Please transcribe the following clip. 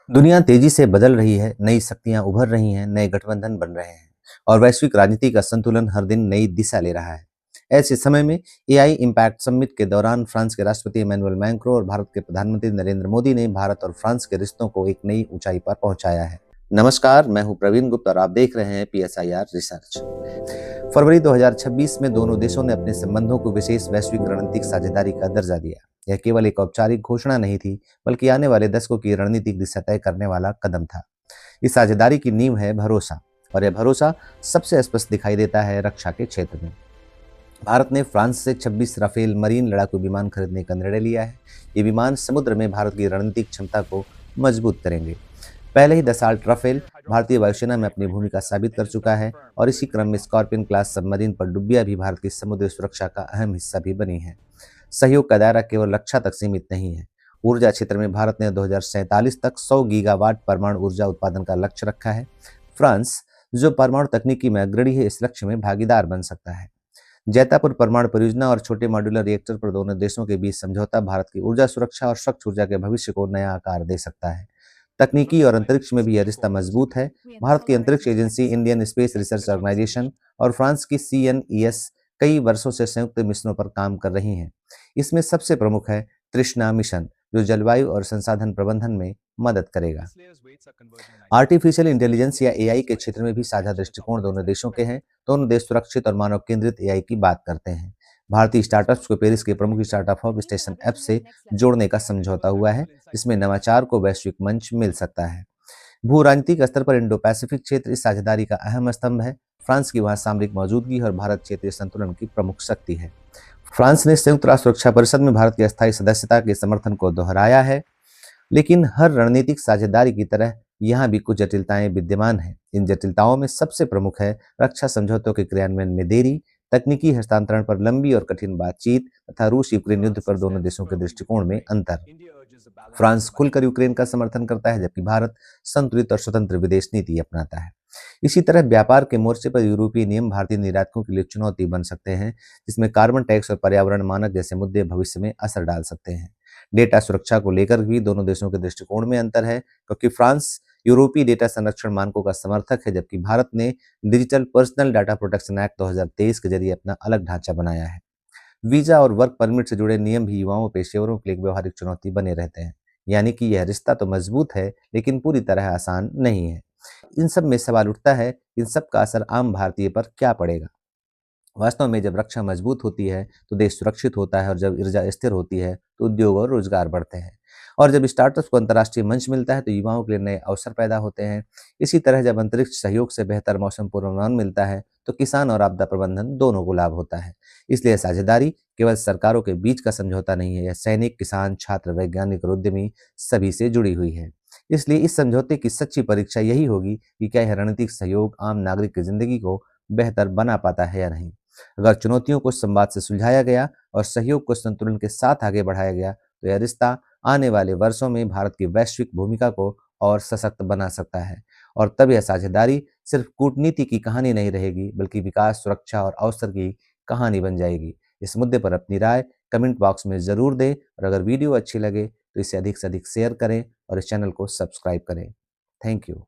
दुनिया तेजी से बदल रही है, नई शक्तियां उभर रही हैं, नए गठबंधन बन रहे हैं और वैश्विक राजनीति का संतुलन हर दिन नई दिशा ले रहा है। ऐसे समय में एआई इम्पैक्ट समिट के दौरान फ्रांस के राष्ट्रपति इमैनुअल मैक्रों और भारत के प्रधानमंत्री नरेंद्र मोदी ने भारत और फ्रांस के रिश्तों को एक नई ऊंचाई पर पहुंचाया है। नमस्कार, मैं हूं प्रवीण गुप्ता और आप देख रहे हैं PSIR रिसर्च। फरवरी 2026 में दोनों देशों ने अपने संबंधों को विशेष वैश्विक रणनीतिक साझेदारी का दर्जा दिया। यह केवल एक औपचारिक घोषणा नहीं थी, बल्कि आने वाले दशकों की रणनीतिक दिशा तय करने वाला कदम था। इस साझेदारी की नींव है भरोसा, और यह भरोसा सबसे स्पष्ट दिखाई देता है रक्षा के क्षेत्र में। भारत ने फ्रांस से 26 राफेल मरीन लड़ाकू विमान खरीदने का निर्णय लिया है। ये विमान समुद्र में भारत की रणनीतिक क्षमता को मजबूत करेंगे। पहले ही दसाल्ट राफेल भारतीय वायुसेना में अपनी भूमिका साबित कर चुका है और इसी क्रम में स्कॉर्पियन क्लास सबमरीन पनडुब्बियां भी भारत की समुद्री सुरक्षा का अहम हिस्सा भी बनी है। सहयोग का दायरा केवल रक्षा तक सीमित नहीं है। ऊर्जा क्षेत्र में भारत ने 2047 तक 100 गीगावाट परमाणु ऊर्जा उत्पादन का लक्ष्य रखा है। फ्रांस, जो परमाणु तकनीकी में अग्रणी है, इस लक्ष्य में भागीदार बन सकता है। जैतापुर परमाणु परियोजना और छोटे मॉड्यूलर रिएक्टर पर दोनों देशों के बीच समझौता भारत की ऊर्जा सुरक्षा और स्वच्छ ऊर्जा के भविष्य को नया आकार दे सकता है। तकनीकी और अंतरिक्ष में भी यह रिश्ता मजबूत है। भारत की अंतरिक्ष agency Indian Space Research Organisation और फ्रांस की CNES कई वर्षों से संयुक्त मिशनों पर काम कर रही हैं। इसमें सबसे प्रमुख है तृष्णा मिशन, जो जलवायु और संसाधन प्रबंधन में मदद करेगा। आर्टिफिशियल इंटेलिजेंस या AI के क्षेत्र में भी साझा दृष्टिकोण दोनों देशों के हैं। दोनों देश सुरक्षित और मानव केंद्रित AI की बात करते हैं। भारतीय स्टार्टअप्स को पेरिस के प्रमुख स्टार्टअप हब स्टेशन ऐप से जोड़ने का समझौता हुआ है, जिसमें नवाचार को वैश्विक मंच मिल सकता है। भू राजनीतिक स्तर पर इंडो पैसिफिक क्षेत्र इस साझेदारी का अहम स्तंभ है। फ्रांस की वहां सामरिक मौजूदगी और भारत क्षेत्रीय संतुलन की प्रमुख शक्ति है। फ्रांस ने संयुक्त राष्ट्र सुरक्षा परिषद में भारत की अस्थायी सदस्यता के समर्थन को दोहराया है, लेकिन हर रणनीतिक साझेदारी की तरह यहाँ भी कुछ जटिलताएं विद्यमान हैं। इन जटिलताओं में सबसे प्रमुख है रक्षा समझौतों के क्रियान्वयन में देरी, तकनीकी हस्तांतरण पर लंबी और कठिन बातचीत तथा रूस यूक्रेन युद्ध पर दोनों देशों के दृष्टिकोण में अंतर। फ्रांस खुलकर यूक्रेन का समर्थन करता है, जबकि भारत संतुलित और स्वतंत्र विदेश नीति अपनाता है। इसी तरह व्यापार के मोर्चे पर यूरोपीय नियम भारतीय निर्यातकों के लिए चुनौती बन सकते हैं, जिसमें कार्बन टैक्स और पर्यावरण मानक जैसे मुद्दे भविष्य में असर डाल सकते हैं। डेटा सुरक्षा को लेकर भी दोनों देशों के दृष्टिकोण में अंतर है, क्योंकि फ्रांस यूरोपीय डेटा संरक्षण मानकों का समर्थक है, जबकि भारत ने digital personal data protection act 2023 के जरिए अपना अलग ढांचा बनाया है। वीजा और वर्क परमिट से जुड़े नियम भी युवाओं पेशेवरों के लिए एक व्यवहारिक चुनौती बने रहते हैं। यानी कि यह रिश्ता तो मजबूत है, लेकिन पूरी तरह आसान नहीं है। इन सब में सवाल उठता है, इन सब का असर आम भारतीय पर क्या पड़ेगा। वास्तव में जब रक्षा मजबूत होती है तो देश सुरक्षित होता है, और जब ऊर्जा स्थिर होती है तो उद्योग और रोजगार बढ़ते हैं, और जब स्टार्टअप्स को अंतर्राष्ट्रीय मंच मिलता है तो युवाओं के लिए नए अवसर पैदा होते हैं। इसी तरह जब अंतरिक्ष सहयोग से बेहतर मौसम पूर्वानुमान मिलता है तो किसान और आपदा प्रबंधन दोनों को लाभ होता है। इसलिए साझेदारी केवल सरकारों के बीच का समझौता नहीं है, यह सैनिक, किसान, छात्र, वैज्ञानिक और उद्यमी सभी से जुड़ी हुई है। इसलिए इस समझौते की सच्ची परीक्षा यही होगी कि क्या यह रणनीतिक सहयोग आम नागरिक की जिंदगी को बेहतर बना पाता है या नहीं। अगर चुनौतियों को संवाद से सुलझाया गया और सहयोग को संतुलन के साथ आगे बढ़ाया गया तो यह रिश्ता आने वाले वर्षों में भारत की वैश्विक भूमिका को और सशक्त बना सकता है। और तब यह साझेदारी सिर्फ कूटनीति की कहानी नहीं रहेगी, बल्कि विकास, सुरक्षा और अवसर की कहानी बन जाएगी। इस मुद्दे पर अपनी राय कमेंट बॉक्स में जरूर दें, और अगर वीडियो अच्छी लगे तो इसे अधिक से अधिक शेयर करें और इस चैनल को सब्सक्राइब करें। Thank you.